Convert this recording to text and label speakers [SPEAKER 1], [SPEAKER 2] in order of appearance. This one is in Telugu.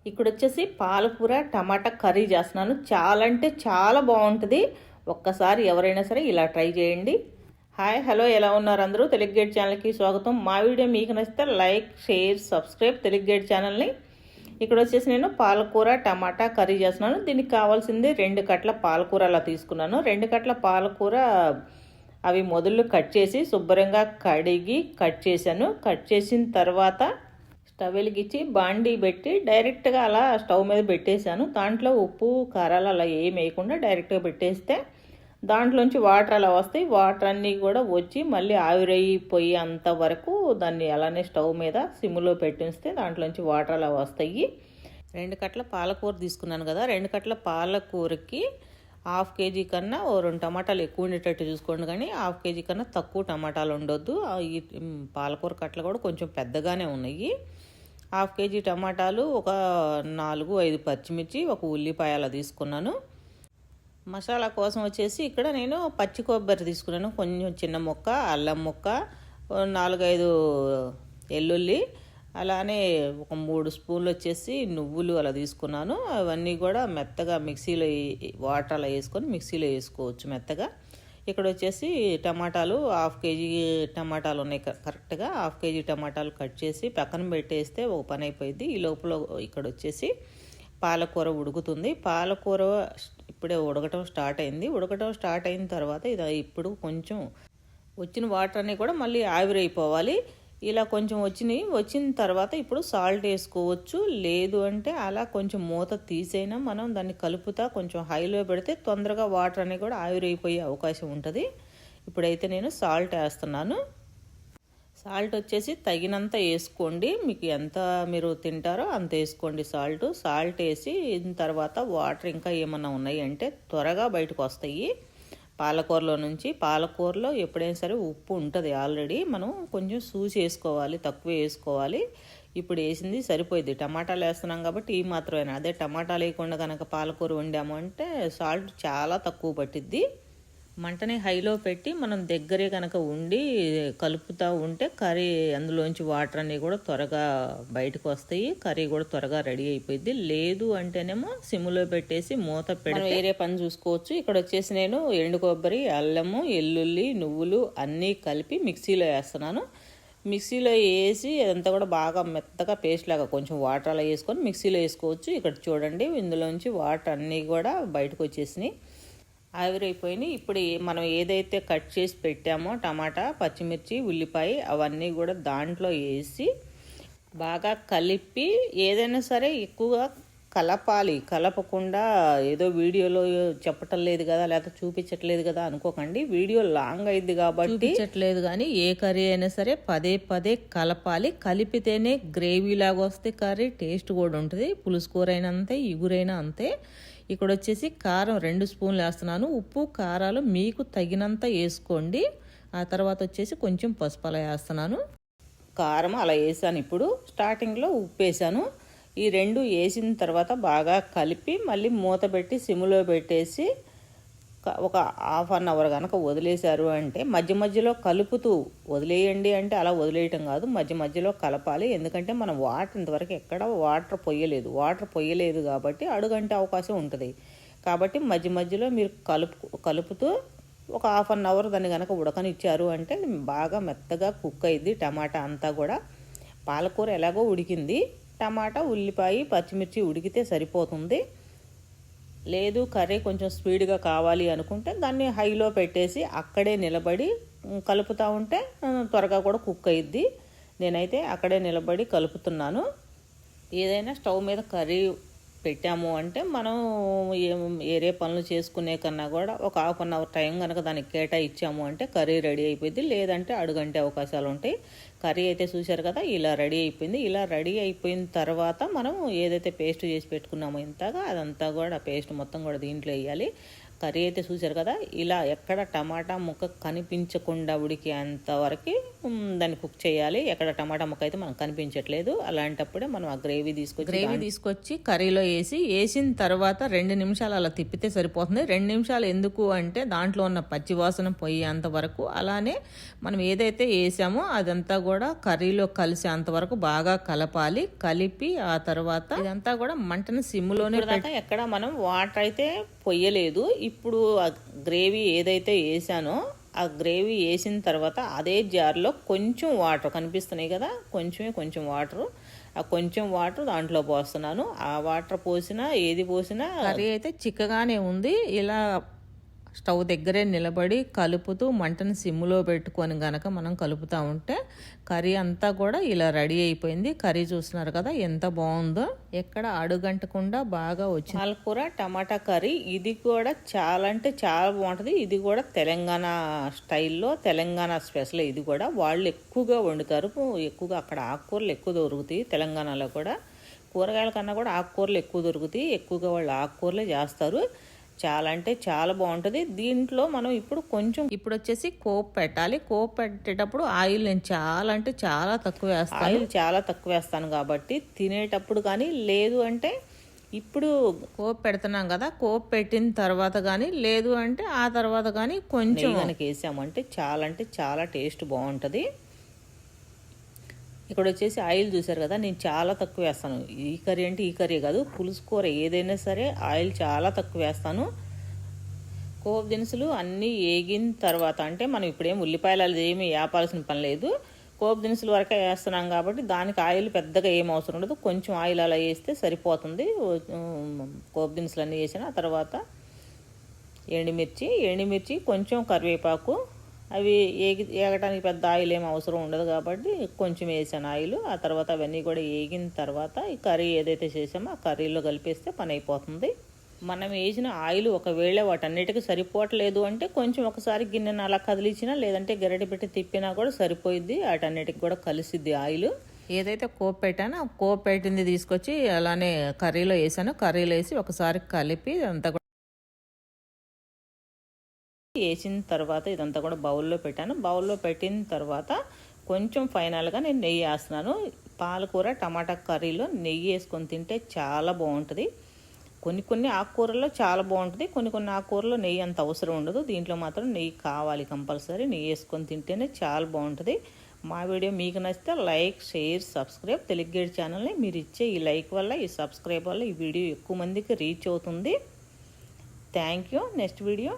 [SPEAKER 1] ఇక్కడ వచ్చేసి పాలకూర టమాటా కర్రీ చేస్తున్నాను. చాలా అంటే చాలా బాగుంటుంది. ఒక్కసారి ఎవరైనా సరే ఇలా ట్రై చేయండి. హాయ్ హలో, ఎలా ఉన్నారు అందరూ? తెలుగు గేట్ ఛానల్కి స్వాగతం. మా వీడియో మీకు నచ్చితే like, share, subscribe Telugu gate ఛానల్ని. ఇక్కడ వచ్చేసి నేను పాలకూర టమాటా కర్రీ చేస్తున్నాను. దీనికి కావాల్సింది 2 కట్ల పాలకూర అలా తీసుకున్నాను. 2 కట్ల పాలకూర అవి మొదళ్ళు కట్ చేసి శుభ్రంగా కడిగి కట్ చేశాను. కట్ చేసిన తర్వాత స్టవ్ వెలిగించి బాండీ పెట్టి డైరెక్ట్గా అలా స్టవ్ మీద పెట్టేశాను. దాంట్లో ఉప్పు కారాలు అలా ఏం వేయకుండా డైరెక్ట్గా పెట్టేస్తే దాంట్లోంచి వాటర్ అలా వస్తాయి. వాటర్ అన్నీ కూడా వచ్చి మళ్ళీ ఆవిరైపోయి అంతవరకు దాన్ని అలానే స్టవ్ మీద సిమ్లో పెట్టిస్తే దాంట్లోంచి వాటర్ అలా వస్తాయి. 2 కట్ల పాలకూర తీసుకున్నాను కదా, 2 కట్ల పాలకూరకి 1/2 కేజీ కన్నా 2 టమాటాలు ఎక్కువ ఉండేటట్టు చూసుకోండి. కానీ 1/2 కేజీ కన్నా తక్కువ టమాటాలు ఉండొద్దు. ఈ పాలకూర కట్టలు కూడా కొంచెం పెద్దగానే ఉన్నాయి. 1/2 కేజీ టమాటాలు, ఒక 4-5 పచ్చిమిర్చి, ఒక ఉల్లిపాయ అలా తీసుకున్నాను. మసాలా కోసం వచ్చేసి ఇక్కడ నేను పచ్చి కొబ్బరి తీసుకున్నాను, కొంచెం చిన్న ముక్క, అల్లం ముక్క, 4-5 ఎల్లుల్లి, అలానే ఒక 3 స్పూన్లు వచ్చేసి నువ్వులు అలా తీసుకున్నాను. అవన్నీ కూడా మెత్తగా మిక్సీలో వాటర్ అలా వేసుకొని మిక్సీలో వేసుకోవచ్చు మెత్తగా. ఇక్కడ వచ్చేసి టమాటాలు 1/2 కేజీ టమాటాలు ఉన్నాయి కరెక్ట్గా. 1/2 కేజీ టమాటాలు కట్ చేసి పక్కన పెట్టేస్తే ఒక పని అయిపోయింది. ఈ లోపల ఇక్కడ వచ్చేసి పాలకూర ఉడుకుతుంది. పాలకూర ఇప్పుడే ఉడకటం స్టార్ట్ అయింది. ఉడకటం స్టార్ట్ అయిన తర్వాత ఇది ఇప్పుడు కొంచెం వచ్చిన వాటర్ అన్నీ కూడా మళ్ళీ ఆవిరైపోవాలి. ఇలా కొంచెం వచ్చిన తర్వాత ఇప్పుడు సాల్ట్ వేసుకోవచ్చు. లేదు అంటే అలా కొంచెం మూత తీసైనా మనం దాన్ని కలుపుతా కొంచెం హైలో పెడితే తొందరగా వాటర్ అన్నీ కూడా ఆవిరైపోయే అవకాశం ఉంటుంది. ఇప్పుడైతే నేను సాల్ట్ వేస్తున్నాను. సాల్ట్ వచ్చేసి తగినంత వేసుకోండి. మీకు ఎంత మీరు తింటారో అంత వేసుకోండి సాల్ట్ వేసి తర్వాత వాటర్ ఇంకా ఏమన్నా ఉన్నాయి అంటే త్వరగా బయటకు వస్తాయి పాలకూరలో నుంచి. పాలకూరలో ఎప్పుడైనా సరే ఉప్పు ఉంటుంది ఆల్రెడీ, మనం కొంచెం చూసి వేసుకోవాలి, తక్కువ వేసుకోవాలి. ఇప్పుడు వేసింది సరిపోయింది. టమాటాలు వేస్తున్నాం కాబట్టి ఈ మాత్రమేనా. అదే టమాటాలు వేయకుండా కనుక పాలకూర వండాము అంటే సాల్ట్ చాలా తక్కువ పట్టిద్ది. మంటని హైలో పెట్టి మనం దగ్గరే కనుక ఉండి కలుపుతూ ఉంటే కర్రీ అందులోంచి వాటర్ అన్నీ కూడా త్వరగా బయటకు వస్తాయి. కర్రీ కూడా త్వరగా రెడీ అయిపోయింది. లేదు అంటేనేమో సిమ్లో పెట్టేసి మూత పెట్టి వేరే పని చూసుకోవచ్చు. ఇక్కడ వచ్చేసి నేను ఎండు కొబ్బరి, అల్లము, ఎల్లుల్లి, నువ్వులు అన్నీ కలిపి మిక్సీలో వేస్తున్నాను. మిక్సీలో వేసి అదంతా కూడా బాగా మెత్తగా పేస్ట్ లాగా కొంచెం వాటర్ అలా వేసుకొని మిక్సీలో వేసుకోవచ్చు. ఇక్కడ చూడండి, ఇందులోంచి వాటర్ అన్నీ కూడా బయటకు వచ్చేసినాయి, ఆవిరైపోయినాయి. ఇప్పుడు మనం ఏదైతే కట్ చేసి పెట్టామో టమాటా, పచ్చిమిర్చి, ఉల్లిపాయ అవన్నీ కూడా దాంట్లో వేసి బాగా కలిపి, ఏదైనా సరే ఎక్కువగా కలపాలి. కలపకుండా ఏదో వీడియోలో చెప్పటం లేదు కదా లేకపోతే చూపించట్లేదు కదా అనుకోకండి. వీడియో లాంగ్ అయింది కాబట్టి చూపించట్లేదు. కానీ ఏ కర్రీ అయినా సరే పదే కలపాలి. కలిపితేనే గ్రేవీ లాగా వస్తే కర్రీ టేస్ట్ కూడా ఉంటుంది. పులుసు కూర అయినా అంతే, ఇగురైనా అంతే. ఇక్కడ వచ్చేసి కారం 2 స్పూన్లు వేస్తున్నాను. ఉప్పు కారాలు మీకు తగినంత వేసుకోండి. ఆ తర్వాత వచ్చేసి కొంచెం పసుపు అలా వేస్తున్నాను. కారం అలా వేసాను. ఇప్పుడు స్టార్టింగ్లో ఉప్పు వేసాను. ఈ 2 వేసిన తర్వాత బాగా కలిపి మళ్ళీ మూత పెట్టి సిమ్లో పెట్టేసి ఒక 1/2 అవర్ కనుక వదిలేశారు అంటే మధ్యలో కలుపుతూ వదిలేయండి. అంటే అలా వదిలేయటం కాదు, మధ్యలో కలపాలి. ఎందుకంటే మనం వాటర్ ఇంతవరకు ఎక్కడ వాటర్ పొయ్యలేదు కాబట్టి అడుగంటే అవకాశం ఉంటుంది. కాబట్టి మధ్యలో మీరు కలుపుతూ ఒక 1/2 అవర్ దాన్ని కనుక ఉడకనిచ్చారు అంటే బాగా మెత్తగా కుక్ అయింది. టమాటా అంతా కూడా, పాలకూర ఎలాగో ఉడికింది, టమాటా, ఉల్లిపాయ, పచ్చిమిర్చి ఉడికితే సరిపోతుంది. లేదు కర్రీ కొంచెం స్పీడ్గా కావాలి అనుకుంటే దాన్ని హైలో పెట్టేసి అక్కడే నిలబడి కలుపుతూ ఉంటే త్వరగా కూడా కుక్ అయ్యిద్ది. నేనైతే అక్కడే నిలబడి కలుపుతున్నాను. ఏదైనా స్టవ్ మీద కర్రీ పెట్టాము అంటే మనం వేరే పనులు చేసుకునే కన్నా కూడా ఒక 1/2 అవర్ టైం కనుక దానికి కేటాయించాము అంటే కర్రీ రెడీ అయిపోయింది. లేదంటే అడుగంటే అవకాశాలు ఉంటాయి. కర్రీ అయితే చూశారు కదా, ఇలా రెడీ అయిపోయింది. ఇలా రెడీ అయిపోయిన తర్వాత మనం ఏదైతే పేస్ట్ చేసి పెట్టుకున్నామో ఇంతగా అదంతా కూడా పేస్ట్ మొత్తం కూడా దీంట్లో వేయాలి. కర్రీ అయితే చూశారు కదా, ఇలా ఎక్కడ టమాటా ముక్క కనిపించకుండా ఉడికేంత వరకు దాన్ని కుక్ చేయాలి. ఎక్కడ టమాటా ముక్క అయితే మనకు కనిపించట్లేదు, అలాంటప్పుడే మనం ఆ గ్రేవీ తీసుకొచ్చి కర్రీలో వేసిన తర్వాత 2 నిమిషాలు అలా తిప్పితే సరిపోతుంది. 2 నిమిషాలు ఎందుకు అంటే దాంట్లో ఉన్న పచ్చివాసన పోయేంత వరకు అలానే మనం ఏదైతే వేసామో అదంతా కూడా కూడా కర్రీలో కలిసేంత వరకు బాగా కలపాలి. కలిపి ఆ తర్వాత ఇదంతా కూడా మంటని సిమ్లోనే ఎక్కడ మనం వాటర్ అయితే పొయ్యలేదు. ఇప్పుడు ఆ గ్రేవీ ఏదైతే వేసానో ఆ గ్రేవీ వేసిన తర్వాత అదే జార్లో కొంచెం వాటర్ కనిపిస్తున్నాయి కదా, కొంచెం వాటరు, ఆ కొంచెం వాటర్ దాంట్లో పోస్తున్నాను. ఆ వాటర్ పోసినా ఏది పోసినా కర్రీ అయితే చిక్కగానే ఉంది. ఇలా స్టవ్ దగ్గరే నిలబడి కలుపుతూ మంటను సిమ్లో పెట్టుకొని గనక మనం కలుపుతూ ఉంటే కర్రీ అంతా కూడా ఇలా రెడీ అయిపోయింది. కర్రీ చూస్తున్నారు కదా ఎంత బాగుందో, ఎక్కడ అడుగంటకుండా బాగా వచ్చింది. పాలకూర టమాటా కర్రీ ఇది కూడా చాలా అంటే చాలా బాగుంటుంది. ఇది కూడా తెలంగాణ స్టైల్లో, తెలంగాణ స్పెషల్. ఇది కూడా వాళ్ళు ఎక్కువగా వండుతారు. ఎక్కువగా అక్కడ ఆకుకూరలు ఎక్కువ దొరుకుతాయి. తెలంగాణలో కూడా కూరగాయల కన్నా కూడా ఆకుకూరలు ఎక్కువ దొరుకుతాయి. ఎక్కువగా వాళ్ళు ఆకుకూరలే చేస్తారు. చాలా అంటే చాలా బాగుంటుంది. దీంట్లో మనం ఇప్పుడు వచ్చేసి కోప్ పెట్టాలి. కోప్ పెట్టేటప్పుడు ఆయిల్ నేను చాలా అంటే చాలా తక్కువ వేస్తాను. ఆయిల్ చాలా తక్కువ వేస్తాను కాబట్టి తినేటప్పుడు కానీ, లేదు అంటే ఇప్పుడు కోప్ పెడుతున్నాం కదా, కోప్ పెట్టిన తర్వాత కానీ, లేదు అంటే ఆ తర్వాత కానీ కొంచెం కనుక వేసామంటే చాలా టేస్ట్ బాగుంటుంది. ఇక్కడ వచ్చేసి ఆయిల్ చూసారు కదా, నేను చాలా తక్కువ వేస్తాను. ఈ కర్రీ అంటే ఈ కర్రీ కాదు, పులుసు కూర ఏదైనా సరే ఆయిల్ చాలా తక్కువ వేస్తాను. పోపు దినుసులు అన్నీ వేగిన తర్వాత, అంటే మనం ఇప్పుడేం ఉల్లిపాయలు అది ఏమి వేపాల్సిన పని లేదు. పోపు దినుసులు వరకే వేస్తున్నాం కాబట్టి దానికి ఆయిల్ పెద్దగా ఏం అవసరం ఉండదు. కొంచెం ఆయిల్ అలా వేస్తే సరిపోతుంది. పోపు దినుసులు అన్నీ వేసిన ఆ తర్వాత ఎండుమిర్చి కొంచెం కరివేపాకు, అవి ఏగటానికి పెద్ద ఆయిల్ ఏం అవసరం ఉండదు కాబట్టి కొంచెం వేసాను ఆయిల్. ఆ తర్వాత అవన్నీ కూడా వేగిన తర్వాత ఈ కర్రీ ఏదైతే చేసామో ఆ కర్రీలో కలిపేస్తే పని అయిపోతుంది. మనం వేసిన ఆయిల్ ఒకవేళ వాటన్నిటికీ సరిపోవట్లేదు అంటే కొంచెం ఒకసారి గిన్నెను అలా కదిలించినా, లేదంటే గరిటె పెట్టి తిప్పినా కూడా సరిపోయిద్ది. వాటన్నిటికి కూడా కలిసిద్ది ఆయిల్. ఏదైతే కోప్ పెట్టానో ఆ కోప్ పెట్టింది తీసుకొచ్చి అలానే కర్రీలో వేసాను. కర్రీలో వేసి ఒకసారి కలిపి అంతా వేసిన తర్వాత ఇదంతా కూడా బౌల్లో పెట్టాను. బౌల్లో పెట్టిన తర్వాత కొంచెం ఫైనల్గా నేను నెయ్యి వేస్తున్నాను. పాలకూర టమాటా కర్రీలో నెయ్యి వేసుకొని తింటే చాలా బాగుంటుంది. కొన్ని ఆకుకూరల్లో చాలా బాగుంటుంది, కొన్ని ఆకుకూరలో నెయ్యి అంత అవసరం ఉండదు. దీంట్లో మాత్రం నెయ్యి కావాలి కంపల్సరీ. నెయ్యి వేసుకొని తింటేనే చాలా బాగుంటుంది. మా వీడియో మీకు నచ్చితే like, share, subscribe. Telugu guide ఛానల్ని మీరు ఇచ్చే ఈ లైక్ వల్ల, ఈ సబ్స్క్రైబ్ వల్ల ఈ వీడియో ఎక్కువ మందికి రీచ్ అవుతుంది. Thank you. Next video.